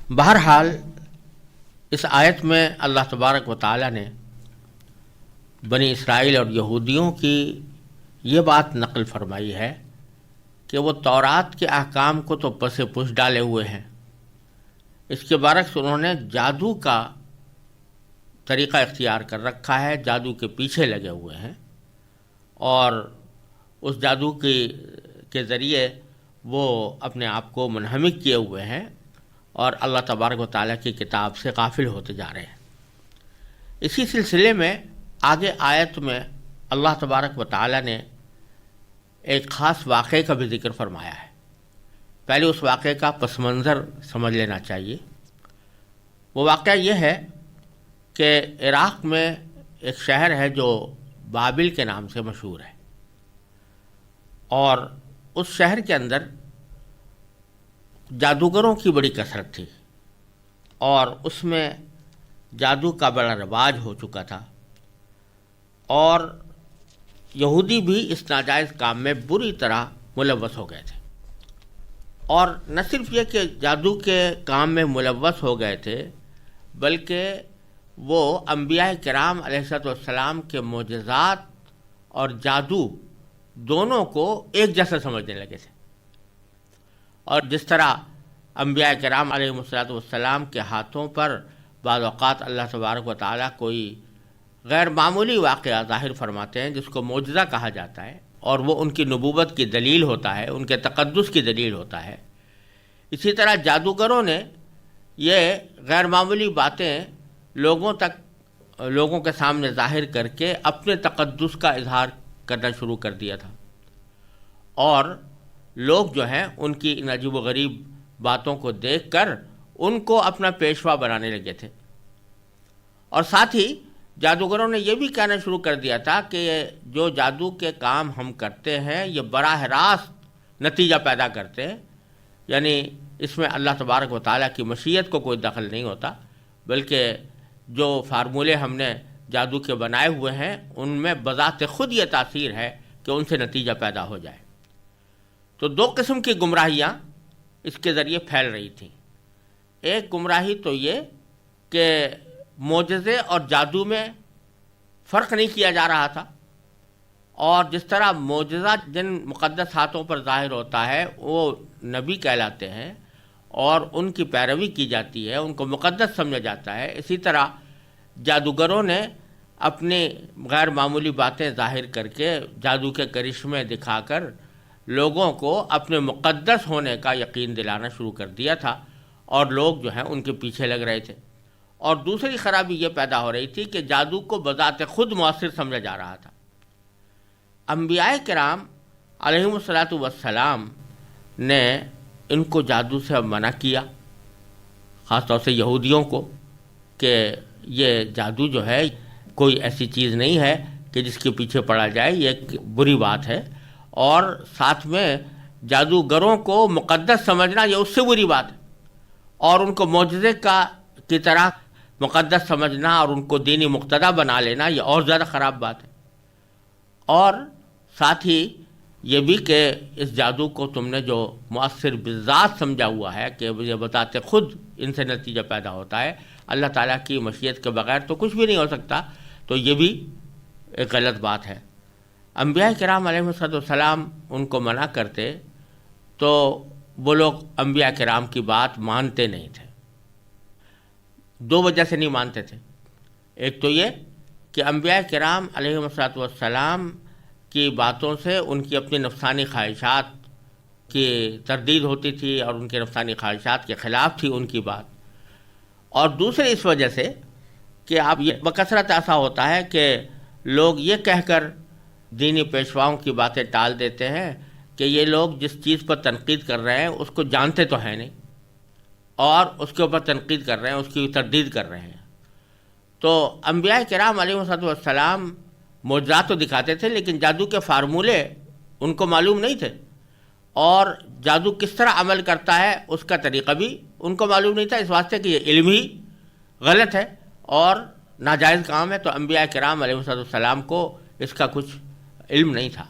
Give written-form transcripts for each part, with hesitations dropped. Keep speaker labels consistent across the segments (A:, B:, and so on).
A: بہرحال اس آیت میں اللہ تبارک و تعالیٰ نے بنی اسرائیل اور یہودیوں کی یہ بات نقل فرمائی ہے کہ وہ تورات کے احکام کو تو پس پش ڈالے ہوئے ہیں، اس کے برعکس انہوں نے جادو کا طریقہ اختیار کر رکھا ہے، جادو کے پیچھے لگے ہوئے ہیں، اور اس جادو کے ذریعے وہ اپنے آپ کو منہمک کیے ہوئے ہیں اور اللہ تبارک و تعالیٰ کی کتاب سے غافل ہوتے جا رہے ہیں۔ اسی سلسلے میں آگے آیت میں اللہ تبارک و تعالیٰ نے ایک خاص واقعے کا بھی ذکر فرمایا ہے۔ پہلے اس واقعے کا پس منظر سمجھ لینا چاہیے۔ وہ واقعہ یہ ہے کہ عراق میں ایک شہر ہے جو بابل کے نام سے مشہور ہے، اور اس شہر کے اندر جادوگروں کی بڑی کثرت تھی، اور اس میں جادو کا بڑا رواج ہو چکا تھا، اور یہودی بھی اس ناجائز کام میں بری طرح ملوث ہو گئے تھے۔ اور نہ صرف یہ کہ جادو کے کام میں ملوث ہو گئے تھے، بلکہ وہ انبیاء کرام علیہ السلام کے معجزات اور جادو دونوں کو ایک جیسا سمجھنے لگے تھے، اور جس طرح انبیاء کرام علیہ السلام کے ہاتھوں پر بعض اوقات اللہ تبارک و تعالیٰ کوئی غیر معمولی واقعہ ظاہر فرماتے ہیں جس کو معجزہ کہا جاتا ہے، اور وہ ان کی نبوت کی دلیل ہوتا ہے، ان کے تقدس کی دلیل ہوتا ہے، اسی طرح جادوگروں نے یہ غیر معمولی باتیں لوگوں کے سامنے ظاہر کر کے اپنے تقدس کا اظہار کرنا شروع کر دیا تھا، اور لوگ جو ہیں ان کی ان عجیب و غریب باتوں کو دیکھ کر ان کو اپنا پیشوا بنانے لگے تھے۔ اور ساتھ ہی جادوگروں نے یہ بھی کہنا شروع کر دیا تھا کہ جو جادو کے کام ہم کرتے ہیں یہ براہ راست نتیجہ پیدا کرتے ہیں، یعنی اس میں اللہ تبارک و تعالیٰ کی مشیت کو کوئی دخل نہیں ہوتا، بلکہ جو فارمولے ہم نے جادو کے بنائے ہوئے ہیں ان میں بذات خود یہ تاثیر ہے کہ ان سے نتیجہ پیدا ہو جائے۔ تو دو قسم کی گمراہیاں اس کے ذریعے پھیل رہی تھیں۔ ایک گمراہی تو یہ کہ معجزے اور جادو میں فرق نہیں کیا جا رہا تھا، اور جس طرح معجزہ جن مقدس ہاتھوں پر ظاہر ہوتا ہے وہ نبی کہلاتے ہیں اور ان کی پیروی کی جاتی ہے، ان کو مقدس سمجھا جاتا ہے، اسی طرح جادوگروں نے اپنی غیر معمولی باتیں ظاہر کر کے جادو کے کرشمے دکھا کر لوگوں کو اپنے مقدس ہونے کا یقین دلانا شروع کر دیا تھا، اور لوگ جو ہیں ان کے پیچھے لگ رہے تھے۔ اور دوسری خرابی یہ پیدا ہو رہی تھی کہ جادو کو بذات خود مؤثر سمجھا جا رہا تھا۔ انبیاء کرام علیہم السلام نے ان کو جادو سے منع کیا، خاص طور سے یہودیوں کو، کہ یہ جادو جو ہے کوئی ایسی چیز نہیں ہے کہ جس کے پیچھے پڑا جائے، یہ ایک بری بات ہے، اور ساتھ میں جادوگروں کو مقدس سمجھنا یہ اس سے بری بات ہے، اور ان کو معجزے کی طرح مقدس سمجھنا اور ان کو دینی مقتدا بنا لینا یہ اور زیادہ خراب بات ہے۔ اور ساتھ ہی یہ بھی کہ اس جادو کو تم نے جو مؤثر بالذات سمجھا ہوا ہے کہ یہ بتاتے خود ان سے نتیجہ پیدا ہوتا ہے، اللہ تعالیٰ کی مشیت کے بغیر تو کچھ بھی نہیں ہو سکتا، تو یہ بھی ایک غلط بات ہے۔ انبیاء کرام علیہ السلام ان کو منع کرتے تو وہ لوگ انبیاء کرام کی بات مانتے نہیں تھے۔ دو وجہ سے نہیں مانتے تھے۔ ایک تو یہ کہ انبیاء کرام علیہ السلام کی باتوں سے ان کی اپنی نفسانی خواہشات کی تردید ہوتی تھی، اور ان کے نفسانی خواہشات کے خلاف تھی ان کی بات، اور دوسرے اس وجہ سے کہ اب یہ بکثرت ایسا ہوتا ہے کہ لوگ یہ کہہ کر دینی پیشواؤں کی باتیں ٹال دیتے ہیں کہ یہ لوگ جس چیز پر تنقید کر رہے ہیں اس کو جانتے تو ہیں نہیں، اور اس کے اوپر تنقید کر رہے ہیں، اس کی تردید کر رہے ہیں۔ تو انبیاء کرام علیہ السلام معجزات تو دکھاتے تھے، لیکن جادو کے فارمولے ان کو معلوم نہیں تھے، اور جادو کس طرح عمل کرتا ہے اس کا طریقہ بھی ان کو معلوم نہیں تھا، اس واسطے کہ یہ علم ہی غلط ہے اور ناجائز کام ہے، تو انبیاء کرام علیہ السلام کو اس کا کچھ علم نہیں تھا۔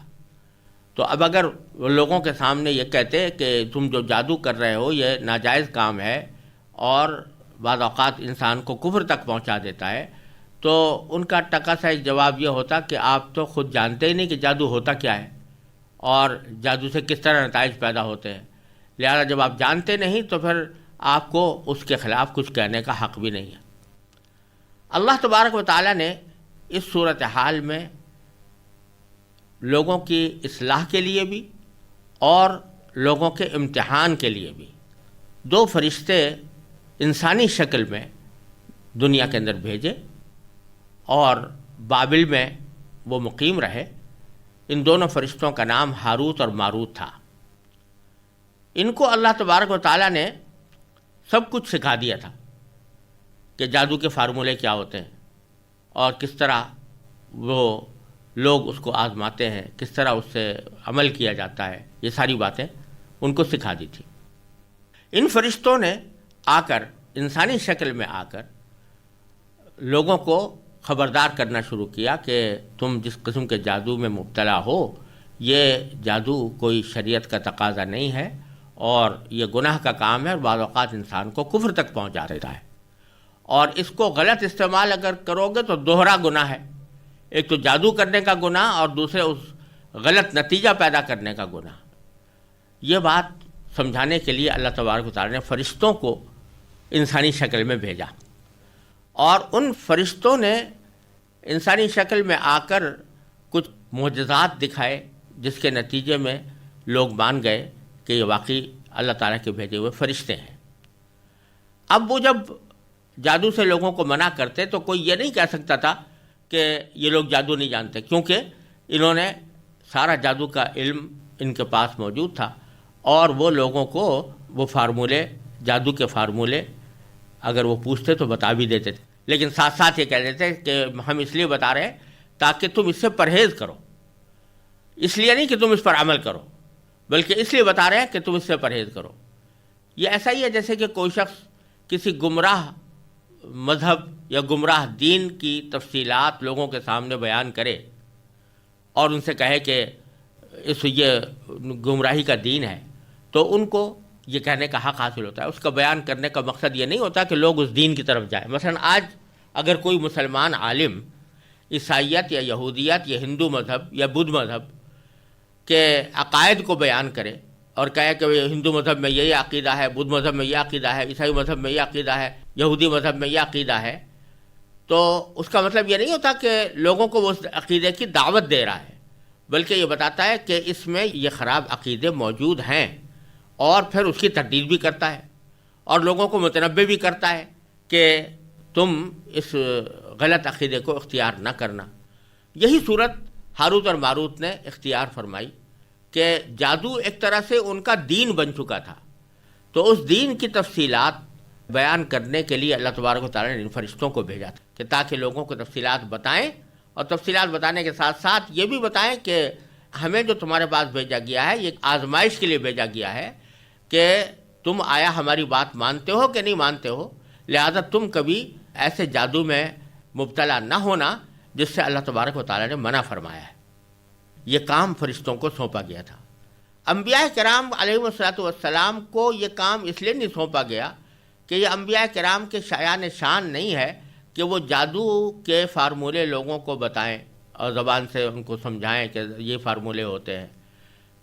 A: تو اب اگر لوگوں کے سامنے یہ کہتے کہ تم جو جادو کر رہے ہو یہ ناجائز کام ہے اور بعض اوقات انسان کو کفر تک پہنچا دیتا ہے، تو ان کا ٹکا سا جواب یہ ہوتا کہ آپ تو خود جانتے ہی نہیں کہ جادو ہوتا کیا ہے اور جادو سے کس طرح نتائج پیدا ہوتے ہیں، لہذا جب آپ جانتے نہیں تو پھر آپ کو اس کے خلاف کچھ کہنے کا حق بھی نہیں ہے۔ اللہ تبارک و تعالیٰ نے اس صورتحال میں لوگوں کی اصلاح کے لیے بھی اور لوگوں کے امتحان کے لیے بھی 2 فرشتے انسانی شکل میں دنیا کے اندر بھیجے اور بابل میں وہ مقیم رہے۔ ان دونوں فرشتوں کا نام ہاروت اور ماروت تھا۔ ان کو اللہ تبارک و تعالیٰ نے سب کچھ سکھا دیا تھا کہ جادو کے فارمولے کیا ہوتے ہیں اور کس طرح وہ لوگ اس کو آزماتے ہیں، کس طرح اس سے عمل کیا جاتا ہے، یہ ساری باتیں ان کو سکھا دی تھی۔ ان فرشتوں نے آ کر انسانی شکل میں آ کر لوگوں کو خبردار کرنا شروع کیا کہ تم جس قسم کے جادو میں مبتلا ہو، یہ جادو کوئی شریعت کا تقاضا نہیں ہے اور یہ گناہ کا کام ہے اور بعض اوقات انسان کو کفر تک پہنچا دیتا ہے، اور اس کو غلط استعمال اگر کرو گے تو دوہرا گناہ ہے، ایک تو جادو کرنے کا گناہ اور دوسرے اس غلط نتیجہ پیدا کرنے کا گناہ۔ یہ بات سمجھانے کے لیے اللہ تبارک و تعالیٰ نے فرشتوں کو انسانی شکل میں بھیجا، اور ان فرشتوں نے انسانی شکل میں آ کر کچھ معجزات دکھائے جس کے نتیجے میں لوگ مان گئے کہ یہ واقعی اللہ تعالیٰ کے بھیجے ہوئے فرشتے ہیں۔ اب وہ جب جادو سے لوگوں کو منع کرتے تو کوئی یہ نہیں کہہ سکتا تھا کہ یہ لوگ جادو نہیں جانتے، کیونکہ انہوں نے سارا جادو کا علم ان کے پاس موجود تھا اور وہ لوگوں کو وہ فارمولے، جادو کے فارمولے اگر وہ پوچھتے تو بتا بھی دیتے تھے، لیکن ساتھ ساتھ یہ کہہ دیتے کہ ہم اس لیے بتا رہے ہیں تاکہ تم اس سے پرہیز کرو، اس لیے نہیں کہ تم اس پر عمل کرو، بلکہ اس لیے بتا رہے ہیں کہ تم اس سے پرہیز کرو۔ یہ ایسا ہی ہے جیسے کہ کوئی شخص کسی گمراہ مذہب یا گمراہ دین کی تفصیلات لوگوں کے سامنے بیان کرے اور ان سے کہے کہ یہ گمراہی کا دین ہے، تو ان کو یہ کہنے کا حق حاصل ہوتا ہے۔ اس کا بیان کرنے کا مقصد یہ نہیں ہوتا کہ لوگ اس دین کی طرف جائیں۔ مثلا آج اگر کوئی مسلمان عالم عیسائیت یا یہودیت یا ہندو مذہب یا بدھ مذہب کے عقائد کو بیان کرے اور کہے کہ ہندو مذہب میں یہی عقیدہ ہے، بدھ مذہب میں یہ عقیدہ ہے، عیسائی مذہب میں یہ عقیدہ ہے، یہودی مذہب میں یہ عقیدہ ہے، تو اس کا مطلب یہ نہیں ہوتا کہ لوگوں کو وہ اس عقیدے کی دعوت دے رہا ہے، بلکہ یہ بتاتا ہے کہ اس میں یہ خراب عقیدے موجود ہیں اور پھر اس کی تردید بھی کرتا ہے اور لوگوں کو متنبہ بھی کرتا ہے کہ تم اس غلط عقیدے کو اختیار نہ کرنا۔ یہی صورت ہاروت اور ماروت نے اختیار فرمائی کہ جادو ایک طرح سے ان کا دین بن چکا تھا، تو اس دین کی تفصیلات بیان کرنے کے لیے اللہ تبارک و تعالیٰ نے ان فرشتوں کو بھیجا تھا کہ تاکہ لوگوں کو تفصیلات بتائیں، اور تفصیلات بتانے کے ساتھ ساتھ یہ بھی بتائیں کہ ہمیں جو تمہارے پاس بھیجا گیا ہے یہ آزمائش کے لیے بھیجا گیا ہے کہ تم آیا ہماری بات مانتے ہو کہ نہیں مانتے ہو، لہذا تم کبھی ایسے جادو میں مبتلا نہ ہونا جس سے اللہ تبارک و تعالیٰ نے منع فرمایا ہے۔ یہ کام فرشتوں کو سونپا گیا تھا۔ انبیاء کرام علیہ والسلام کو یہ کام اس لیے نہیں سونپا گیا کہ یہ انبیاء کرام کے شایان شان نہیں ہے کہ وہ جادو کے فارمولے لوگوں کو بتائیں اور زبان سے ان کو سمجھائیں کہ یہ فارمولے ہوتے ہیں۔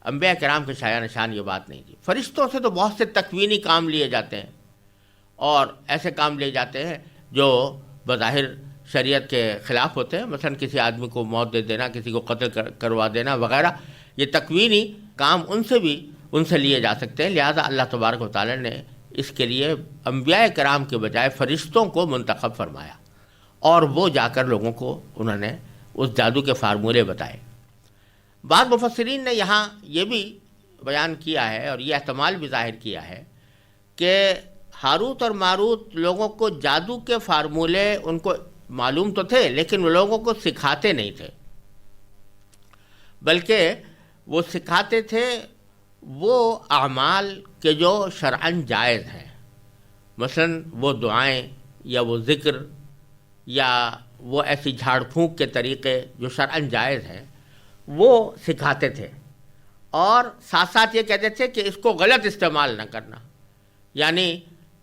A: انبیاء کرام کے شایان شان یہ بات نہیں تھی۔ فرشتوں سے تو بہت سے تکوینی کام لیے جاتے ہیں اور ایسے کام لیے جاتے ہیں جو بظاہر شریعت کے خلاف ہوتے ہیں، مثلا کسی آدمی کو موت دے دینا، کسی کو قتل کروا دینا وغیرہ، یہ تکوینی کام ان سے لیے جا سکتے ہیں۔ لہذا اللہ تبارک و تعالی نے اس کے لیے انبیاء کرام کے بجائے فرشتوں کو منتخب فرمایا اور وہ جا کر لوگوں کو انہوں نے اس جادو کے فارمولے بتائے۔ بعض مفسرین نے یہاں یہ بھی بیان کیا ہے اور یہ احتمال بھی ظاہر کیا ہے کہ ہاروت اور ماروت لوگوں کو جادو کے فارمولے ان کو معلوم تو تھے لیکن وہ لوگوں کو سکھاتے نہیں تھے، بلکہ وہ سکھاتے تھے وہ اعمال کے جو شرعاً جائز ہیں، مثلا وہ دعائیں یا وہ ذکر یا وہ ایسی جھاڑ پھونک کے طریقے جو شرعاً جائز ہیں وہ سکھاتے تھے، اور ساتھ ساتھ یہ کہتے تھے کہ اس کو غلط استعمال نہ کرنا، یعنی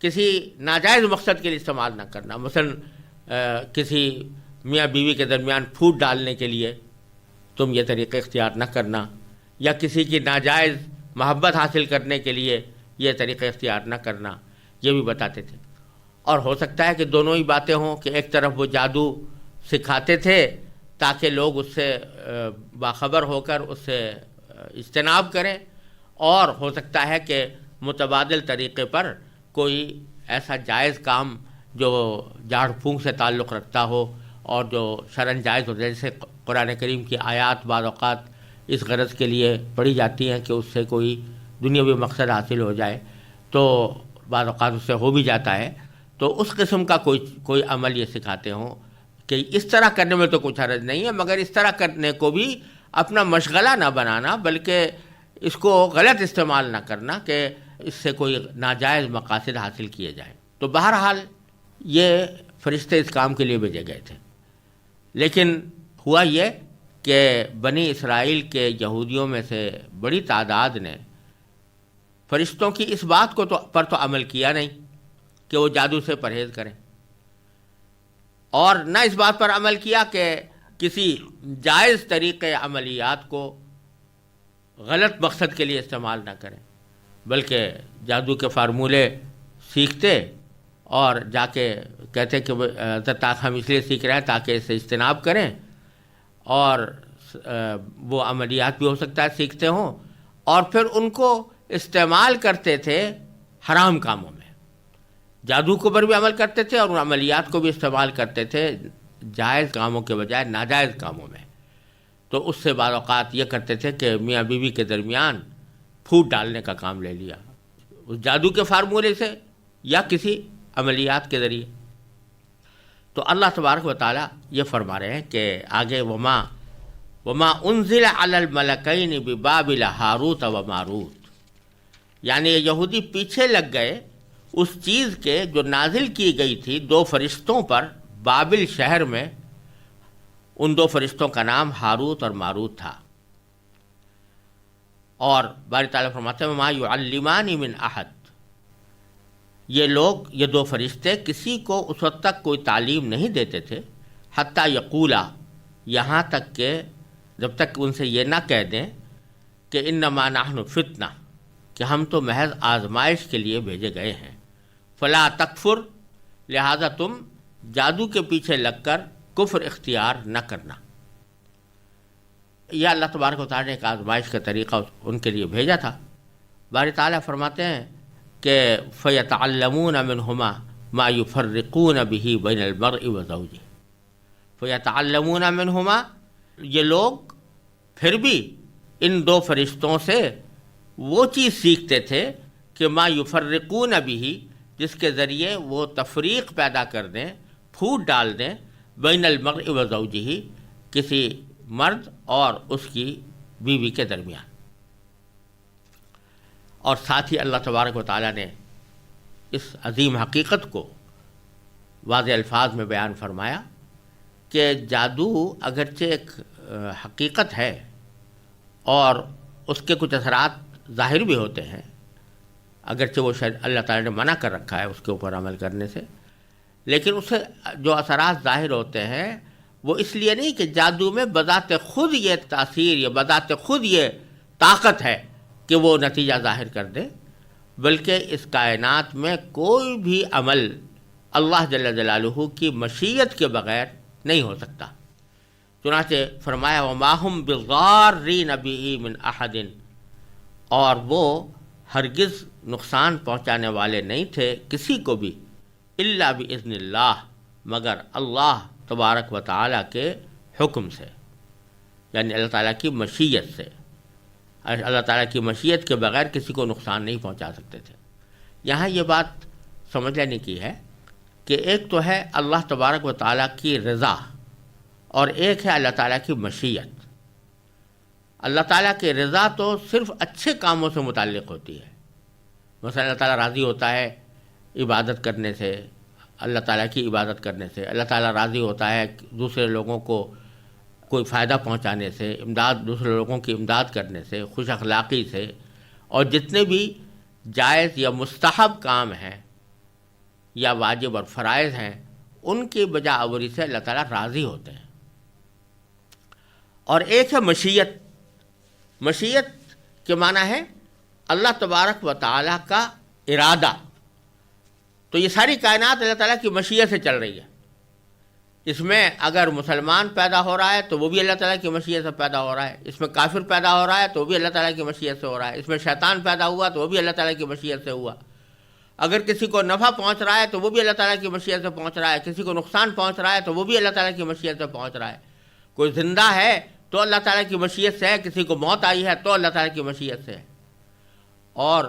A: کسی ناجائز مقصد کے لیے استعمال نہ کرنا، مثلا کسی میاں بیوی کے درمیان پھوٹ ڈالنے کے لیے تم یہ طریقہ اختیار نہ کرنا، یا کسی کی ناجائز محبت حاصل کرنے کے لیے یہ طریقہ اختیار نہ کرنا، یہ بھی بتاتے تھے۔ اور ہو سکتا ہے کہ دونوں ہی باتیں ہوں، کہ ایک طرف وہ جادو سکھاتے تھے تاکہ لوگ اس سے باخبر ہو کر اس سے اجتناب کریں، اور ہو سکتا ہے کہ متبادل طریقے پر کوئی ایسا جائز کام جو جھاڑ پھونک سے تعلق رکھتا ہو اور جو شرعاً جائز ہو، جیسے قرآن کریم کی آیات بعض اوقات اس غرض کے لیے پڑھی جاتی ہیں کہ اس سے کوئی دنیاوی مقصد حاصل ہو جائے، تو بعض اوقات اس سے ہو بھی جاتا ہے، تو اس قسم کا کوئی عمل یہ سکھاتے ہوں کہ اس طرح کرنے میں تو کچھ حرج نہیں ہے، مگر اس طرح کرنے کو بھی اپنا مشغلہ نہ بنانا، بلکہ اس کو غلط استعمال نہ کرنا کہ اس سے کوئی ناجائز مقاصد حاصل کیے جائیں۔ تو بہرحال یہ فرشتے اس کام کے لیے بھیجے گئے تھے، لیکن ہوا یہ کہ بنی اسرائیل کے یہودیوں میں سے بڑی تعداد نے فرشتوں کی اس بات کو پر تو عمل کیا نہیں کہ وہ جادو سے پرہیز کریں، اور نہ اس بات پر عمل کیا کہ کسی جائز طریقے عملیات کو غلط مقصد کے لیے استعمال نہ کریں، بلکہ جادو کے فارمولے سیکھتے اور جا کے کہتے کہ ہم اس لیے سیکھ رہے ہیں تاکہ اس سے اجتناب کریں، اور وہ عملیات بھی ہو سکتا ہے سیکھتے ہوں، اور پھر ان کو استعمال کرتے تھے حرام کاموں میں، جادو کے اوپر بھی عمل کرتے تھے اور ان عملیات کو بھی استعمال کرتے تھے جائز کاموں کے بجائے ناجائز کاموں میں۔ تو اس سے بعض اوقات یہ کرتے تھے کہ میاں بیوی کے درمیان پھوٹ ڈالنے کا کام لے لیا اس جادو کے فارمولے سے یا کسی عملیات کے ذریعے۔ تو اللہ تبارک و تعالیٰ یہ فرما رہے ہیں کہ آگے وما انزل علی الملکین ببابل ہاروت و ماروت، یعنی یہ یہودی پیچھے لگ گئے اس چیز کے جو نازل کی گئی تھی دو فرشتوں پر بابل شہر میں۔ ان دو فرشتوں کا نام ہاروت اور ماروت تھا، اور باری تعالیٰ فرماتے ہیں وما یعلمان من احد، یہ دو فرشتے کسی کو اس وقت تک کوئی تعلیم نہیں دیتے تھے حتیٰ یقولا، یہاں تک کہ جب تک ان سے یہ نہ کہہ دیں کہ انما نحن فتنہ، کہ ہم تو محض آزمائش کے لیے بھیجے گئے ہیں، فلا تکفر، لہذا تم جادو کے پیچھے لگ کر کفر اختیار نہ کرنا۔ یہ اللہ تبارک و تعالیٰ نے ایک آزمائش کا طریقہ ان کے لیے بھیجا تھا۔ باری تعالیٰ فرماتے ہیں کہ فَيَتَعَلَّمُونَ مِنْهُمَا مَا يُفَرِّقُونَ بِهِ بَيْنَ الْمَرْءِ وَزَوْجِهِ، فَيَتَعَلَّمُونَ مِنْهُمَا، یہ لوگ پھر بھی ان دو فرشتوں سے وہ چیز سیکھتے تھے کہ ما يُفَرِّقُونَ بِهِ، جس کے ذریعے وہ تفریق پیدا کر دیں، پھوٹ ڈال دیں، بین المرء وزوجہ، کسی مرد اور اس کی بیوی کے درمیان۔ اور ساتھ ہی اللہ تبارک و تعالیٰ نے اس عظیم حقیقت کو واضح الفاظ میں بیان فرمایا کہ جادو اگرچہ ایک حقیقت ہے اور اس کے کچھ اثرات ظاہر بھی ہوتے ہیں، اگرچہ وہ شاید اللہ تعالیٰ نے منع کر رکھا ہے اس کے اوپر عمل کرنے سے، لیکن اس سے جو اثرات ظاہر ہوتے ہیں وہ اس لیے نہیں کہ جادو میں بذات خود یہ تاثیر یا بذات خود یہ طاقت ہے کہ وہ نتیجہ ظاہر کر دے، بلکہ اس کائنات میں کوئی بھی عمل اللہ جل جلالہ کی مشیت کے بغیر نہیں ہو سکتا۔ چنانچہ فرمایا وما ہم بضارین بہ من احد، اور وہ ہرگز نقصان پہنچانے والے نہیں تھے کسی کو بھی الا باذن اللہ، مگر اللہ تبارک و تعالیٰ کے حکم سے، یعنی اللہ تعالیٰ کی مشیت سے۔ اللہ تعالیٰ کی مشیت کے بغیر کسی کو نقصان نہیں پہنچا سکتے تھے۔ یہاں یہ بات سمجھ لینے کی ہے کہ ایک تو ہے اللہ تبارک و تعالیٰ کی رضا اور ایک ہے اللہ تعالیٰ کی مشیت۔ اللہ تعالیٰ کی رضا تو صرف اچھے کاموں سے متعلق ہوتی ہے، مثلا اللہ تعالیٰ راضی ہوتا ہے عبادت کرنے سے، اللہ تعالیٰ کی عبادت کرنے سے، اللہ تعالیٰ راضی ہوتا ہے دوسرے لوگوں کو کوئی فائدہ پہنچانے سے، دوسرے لوگوں کی امداد کرنے سے، خوش اخلاقی سے، اور جتنے بھی جائز یا مستحب کام ہیں یا واجب اور فرائض ہیں ان کی بجا آوری سے اللہ تعالیٰ راضی ہوتے ہیں۔ اور ایک ہے مشیت۔ مشیت کے معنی ہے اللہ تبارک و تعالیٰ کا ارادہ۔ تو یہ ساری کائنات اللہ تعالیٰ کی مشیت سے چل رہی ہے۔ اس میں اگر مسلمان پیدا ہو رہا ہے تو وہ بھی اللہ تعالیٰ کی مشیت سے پیدا ہو رہا ہے، اس میں کافر پیدا ہو رہا ہے تو وہ بھی اللہ تعالیٰ کی مشیت سے ہو رہا ہے، اس میں شیطان پیدا ہوا تو وہ بھی اللہ تعالیٰ کی مشیت سے ہوا۔ اگر کسی کو نفع پہنچ رہا ہے تو وہ بھی اللہ تعالیٰ کی مشیت سے پہنچ رہا ہے، کسی کو نقصان پہنچ رہا ہے تو وہ بھی اللہ تعالیٰ کی مشیت سے پہنچ رہا ہے۔ کوئی زندہ ہے تو اللہ تعالیٰ کی مشیت سے ہے، کسی کو موت آئی ہے تو اللہ تعالیٰ کی مشیت سے ہے۔ اور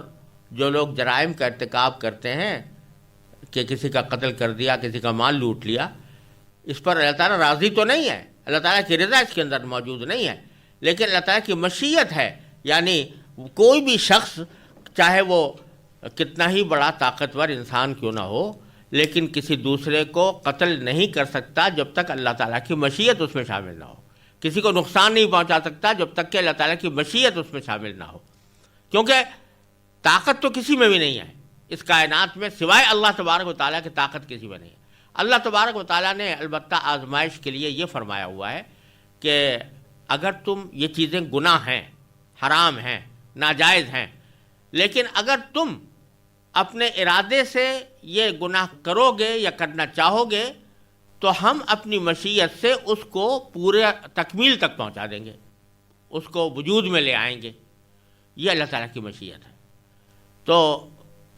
A: جو لوگ جرائم کا ارتکاب کرتے ہیں کہ کسی کا قتل کر دیا، کسی کا مال لوٹ لیا، اس پر اللہ تعالیٰ راضی تو نہیں ہے، اللہ تعالیٰ کی رضا اس کے اندر موجود نہیں ہے، لیکن اللہ تعالیٰ کی مشیت ہے۔ یعنی کوئی بھی شخص چاہے وہ کتنا ہی بڑا طاقتور انسان کیوں نہ ہو، لیکن کسی دوسرے کو قتل نہیں کر سکتا جب تک اللہ تعالیٰ کی مشیت اس میں شامل نہ ہو۔ کسی کو نقصان نہیں پہنچا سکتا جب تک کہ اللہ تعالیٰ کی مشیت اس میں شامل نہ ہو، کیونکہ طاقت تو کسی میں بھی نہیں ہے اس کائنات میں سوائے اللہ تبارک و تعالیٰ کی طاقت کسی میں نہیں ہے۔ اللہ تبارک و تعالیٰ نے البتہ آزمائش کے لیے یہ فرمایا ہوا ہے کہ اگر تم یہ چیزیں گناہ ہیں، حرام ہیں، ناجائز ہیں، لیکن اگر تم اپنے ارادے سے یہ گناہ کرو گے یا کرنا چاہو گے تو ہم اپنی مشیت سے اس کو پورے تکمیل تک پہنچا دیں گے، اس کو وجود میں لے آئیں گے۔ یہ اللہ تعالیٰ کی مشیت ہے۔ تو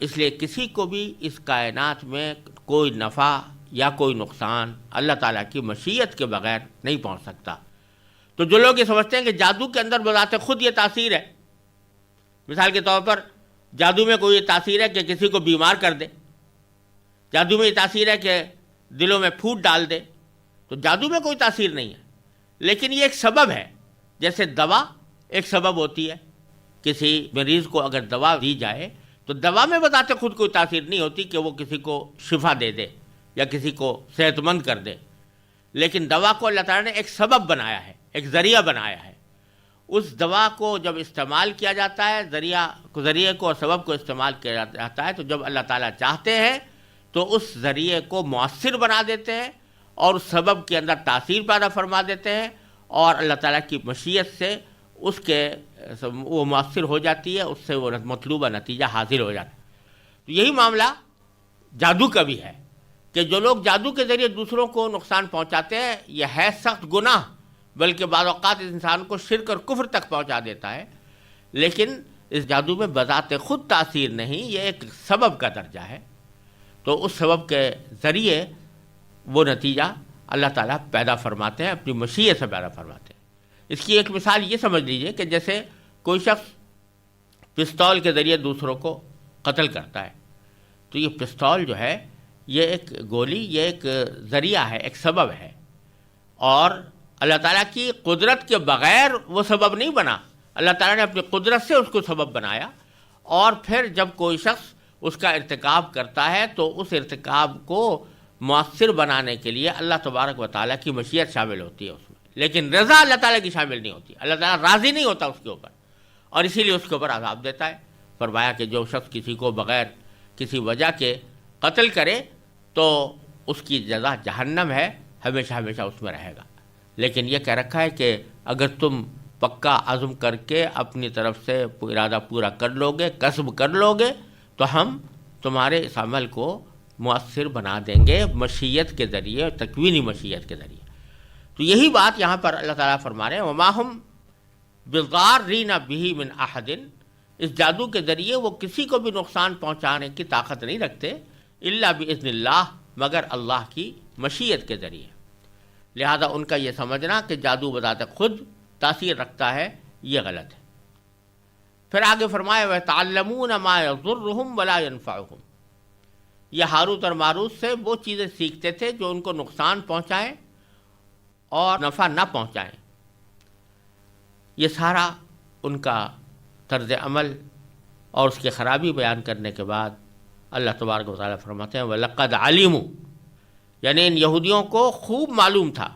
A: اس لیے کسی کو بھی اس کائنات میں کوئی نفع یا کوئی نقصان اللہ تعالیٰ کی مشیت کے بغیر نہیں پہنچ سکتا۔ تو جو لوگ یہ سمجھتے ہیں کہ جادو کے اندر بذات خود یہ تاثیر ہے، مثال کے طور پر جادو میں کوئی یہ تاثیر ہے کہ کسی کو بیمار کر دے، جادو میں یہ تاثیر ہے کہ دلوں میں پھوٹ ڈال دے، تو جادو میں کوئی تاثیر نہیں ہے، لیکن یہ ایک سبب ہے۔ جیسے دوا ایک سبب ہوتی ہے، کسی مریض کو اگر دوا دی جائے تو دوا میں بذات خود کوئی تاثیر نہیں ہوتی کہ وہ کسی کو شفا دے دے یا کسی کو صحت مند کر دے، لیکن دوا کو اللہ تعالیٰ نے ایک سبب بنایا ہے، ایک ذریعہ بنایا ہے۔ اس دوا کو جب استعمال کیا جاتا ہے، ذریعے کو اور سبب کو استعمال کیا جاتا ہے، تو جب اللہ تعالیٰ چاہتے ہیں تو اس ذریعے کو مؤثر بنا دیتے ہیں اور اس سبب کے اندر تاثیر پیدا فرما دیتے ہیں، اور اللہ تعالیٰ کی مشیت سے اس کے وہ مؤثر ہو جاتی ہے، اس سے وہ مطلوبہ نتیجہ حاصل ہو جاتا ہے۔ تو یہی معاملہ جادو کا بھی ہے کہ جو لوگ جادو کے ذریعے دوسروں کو نقصان پہنچاتے ہیں، یہ ہے سخت گناہ، بلکہ بعض اوقات اس انسان کو شرک اور کفر تک پہنچا دیتا ہے، لیکن اس جادو میں بذات خود تاثیر نہیں، یہ ایک سبب کا درجہ ہے۔ تو اس سبب کے ذریعے وہ نتیجہ اللہ تعالیٰ پیدا فرماتے ہیں، اپنی مشیت سے پیدا فرماتے ہیں۔ اس کی ایک مثال یہ سمجھ لیجئے کہ جیسے کوئی شخص پستول کے ذریعے دوسروں کو قتل کرتا ہے، تو یہ پستول جو ہے یہ ایک گولی، یہ ایک ذریعہ ہے، ایک سبب ہے، اور اللہ تعالیٰ کی قدرت کے بغیر وہ سبب نہیں بنا، اللہ تعالیٰ نے اپنی قدرت سے اس کو سبب بنایا، اور پھر جب کوئی شخص اس کا ارتکاب کرتا ہے تو اس ارتکاب کو مؤثر بنانے کے لیے اللہ تبارک و تعالیٰ کی مشیت شامل ہوتی ہے اس میں، لیکن رضا اللہ تعالیٰ کی شامل نہیں ہوتی، اللہ تعالیٰ راضی نہیں ہوتا اس کے اوپر، اور اسی لیے اس کے اوپر عذاب دیتا ہے۔ فرمایا کہ جو شخص کسی کو بغیر کسی وجہ کے قتل کرے تو اس کی جزا جہنم ہے، ہمیشہ ہمیشہ اس میں رہے گا۔ لیکن یہ کہہ رکھا ہے کہ اگر تم پکا عزم کر کے اپنی طرف سے ارادہ پورا کر لو گے، کسب کر لو گے، تو ہم تمہارے اس عمل کو مؤثر بنا دیں گے مشیت کے ذریعے، تکوینی مشیت کے ذریعے۔ تو یہی بات یہاں پر اللہ تعالیٰ فرما رہے ہیں، وَمَا هُمْ بِضَارِّينَ بِهِ مِنْ أَحَدٍ، اس جادو کے ذریعے وہ کسی کو بھی نقصان پہنچانے کی طاقت نہیں رکھتے، إِلَّا بِإِذْنِ اللَّهِ، مگر اللہ کی مشیت کے ذریعے۔ لہذا ان کا یہ سمجھنا کہ جادو بذات خود تاثیر رکھتا ہے، یہ غلط ہے۔ پھر آگے فرمایا وَيَتَعَلَّمُونَ مَا يَضُرُّهُمْ وَلَا يَنفَعُهُمْ، یہ ہاروت اور ماروت سے وہ چیزیں سیکھتے تھے جو ان کو نقصان پہنچائیں اور نفع نہ پہنچائیں۔ یہ سارا ان کا طرز عمل اور اس کی خرابی بیان کرنے کے بعد اللہ تبارک و تعالیٰ فرماتے ہیں وَلَقَدْ عَلِمُوا، یعنی ان یہودیوں کو خوب معلوم تھا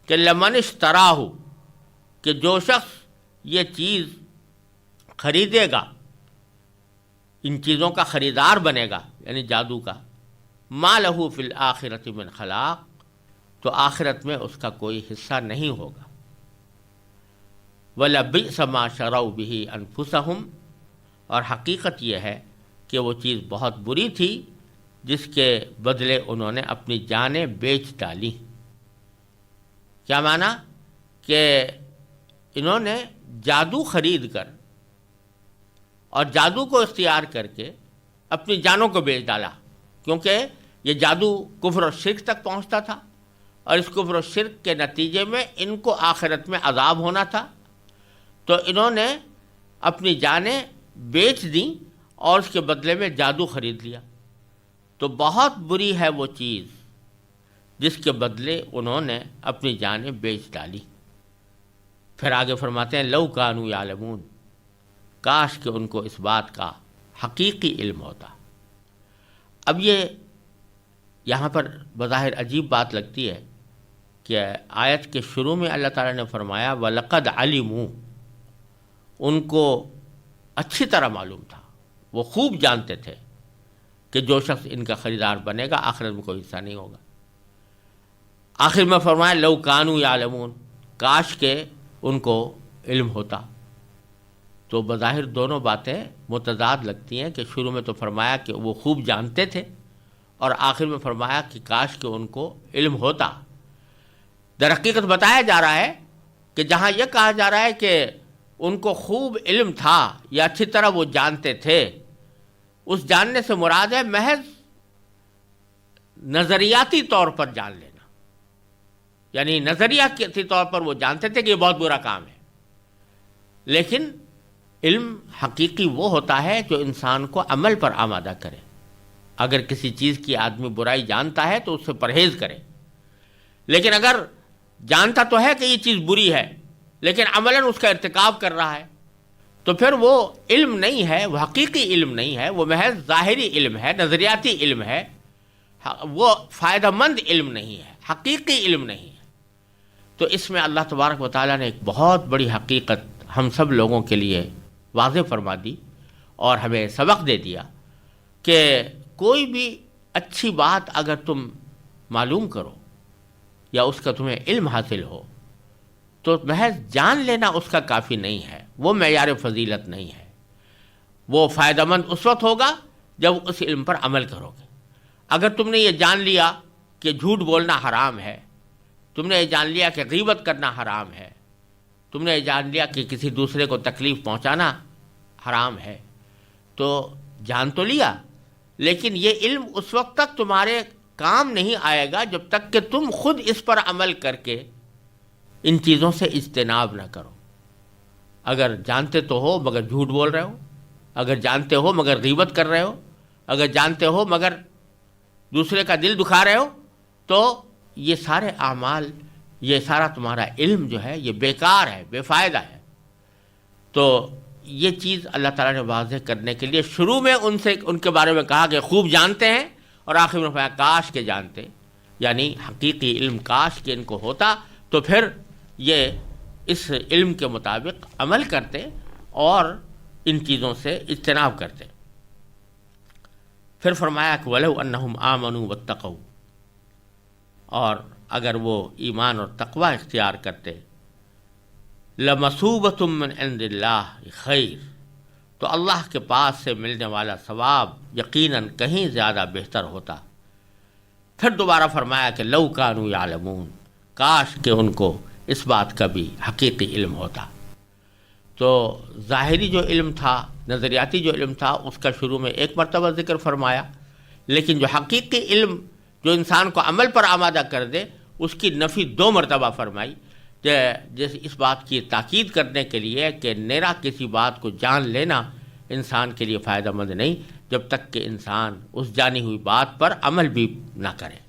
A: کہ لَمَنِ اشْتَرَاهُ، کہ جو شخص یہ چیز خریدے گا، ان چیزوں کا خریدار بنے گا، یعنی جادو کا، ما لہ فی الآخرۃ من خلاق، تو آخرت میں اس کا کوئی حصہ نہیں ہوگا۔ وَلَبِئْسَ مَا شَرَوْا بِهِ أَنفُسَهُمْ، اور حقیقت یہ ہے کہ وہ چیز بہت بری تھی جس کے بدلے انہوں نے اپنی جانیں بیچ ڈالی۔ کیا معنی؟ کہ انہوں نے جادو خرید کر اور جادو کو اختیار کر کے اپنی جانوں کو بیچ ڈالا، کیونکہ یہ جادو کفر و شرک تک پہنچتا تھا، اور اس کفر و شرک کے نتیجے میں ان کو آخرت میں عذاب ہونا تھا، تو انہوں نے اپنی جانیں بیچ دیں اور اس کے بدلے میں جادو خرید لیا۔ تو بہت بری ہے وہ چیز جس کے بدلے انہوں نے اپنی جانیں بیچ ڈالی۔ پھر آگے فرماتے ہیں لو کانوا یعلمون، کاش کہ ان کو اس بات کا حقیقی علم ہوتا۔ اب یہ یہاں پر بظاہر عجیب بات لگتی ہے کہ آیت کے شروع میں اللہ تعالیٰ نے فرمایا وَلَقَدْ عَلِمُوا، ان کو اچھی طرح معلوم تھا، وہ خوب جانتے تھے کہ جو شخص ان کا خریدار بنے گا آخرت میں کوئی حصہ نہیں ہوگا۔ آخر میں فرمایا لو کانوا یعلمون، کاش کہ ان کو علم ہوتا۔ تو بظاہر دونوں باتیں متضاد لگتی ہیں کہ شروع میں تو فرمایا کہ وہ خوب جانتے تھے، اور آخر میں فرمایا کہ کاش کہ ان کو علم ہوتا۔ در حقیقت بتایا جا رہا ہے کہ جہاں یہ کہا جا رہا ہے کہ ان کو خوب علم تھا یا اچھی طرح وہ جانتے تھے، اس جاننے سے مراد ہے محض نظریاتی طور پر جان لینا، یعنی نظریاتی طور پر وہ جانتے تھے کہ یہ بہت برا کام ہے، لیکن علم حقیقی وہ ہوتا ہے جو انسان کو عمل پر آمادہ کرے۔ اگر کسی چیز کی آدمی برائی جانتا ہے تو اس سے پرہیز کرے، لیکن اگر جانتا تو ہے کہ یہ چیز بری ہے لیکن عملاً اس کا ارتکاب کر رہا ہے، تو پھر وہ علم نہیں ہے، وہ حقیقی علم نہیں ہے، وہ محض ظاہری علم ہے، نظریاتی علم ہے، وہ فائدہ مند علم نہیں ہے، حقیقی علم نہیں ہے۔ تو اس میں اللہ تبارک و تعالیٰ نے ایک بہت بڑی حقیقت ہم سب لوگوں کے لیے واضح فرما دی اور ہمیں سبق دے دیا کہ کوئی بھی اچھی بات اگر تم معلوم کرو یا اس کا تمہیں علم حاصل ہو تو محض جان لینا اس کا کافی نہیں ہے، وہ معیار فضیلت نہیں ہے۔ وہ فائدہ مند اس وقت ہوگا جب اس علم پر عمل کرو گے۔ اگر تم نے یہ جان لیا کہ جھوٹ بولنا حرام ہے، تم نے یہ جان لیا کہ غیبت کرنا حرام ہے، تم نے یہ جان لیا کہ کسی دوسرے کو تکلیف پہنچانا حرام ہے، تو جان تو لیا، لیکن یہ علم اس وقت تک تمہارے کام نہیں آئے گا جب تک کہ تم خود اس پر عمل کر کے ان چیزوں سے اجتناب نہ کرو۔ اگر جانتے تو ہو مگر جھوٹ بول رہے ہو، اگر جانتے ہو مگر غیبت کر رہے ہو، اگر جانتے ہو مگر دوسرے کا دل دکھا رہے ہو، تو یہ سارے اعمال، یہ سارا تمہارا علم جو ہے یہ بیکار ہے، بے فائدہ ہے۔ تو یہ چیز اللہ تعالیٰ نے واضح کرنے کے لیے شروع میں ان کے بارے میں کہا کہ خوب جانتے ہیں، اور آخر میں فرمایا کاش کے جانتے، یعنی حقیقی علم کاش کہ ان کو ہوتا تو پھر یہ اس علم کے مطابق عمل کرتے اور ان چیزوں سے اجتناب کرتے۔ پھر فرمایا کہ وَلَوْ أَنَّهُمْ آمَنُوا وَاتَّقَوْا، اور اگر وہ ایمان اور تقوی اختیار کرتے، لَمَثُوبَةٌ مِّنْ عِندِ اللَّهِ خَيْرٌ، تو اللہ کے پاس سے ملنے والا ثواب یقیناً کہیں زیادہ بہتر ہوتا۔ پھر دوبارہ فرمایا کہ لَوْ كَانُوا يَعْلَمُونَ، کاش کہ ان کو اس بات کا بھی حقیقی علم ہوتا۔ تو ظاہری جو علم تھا، نظریاتی جو علم تھا، اس کا شروع میں ایک مرتبہ ذکر فرمایا، لیکن جو حقیقی علم جو انسان کو عمل پر آمادہ کر دے، اس کی نفی 2 مرتبہ فرمائی، جیسے اس بات کی تاکید کرنے کے لیے کہ نیرا کسی بات کو جان لینا انسان کے لیے فائدہ مند نہیں جب تک کہ انسان اس جانی ہوئی بات پر عمل بھی نہ کرے۔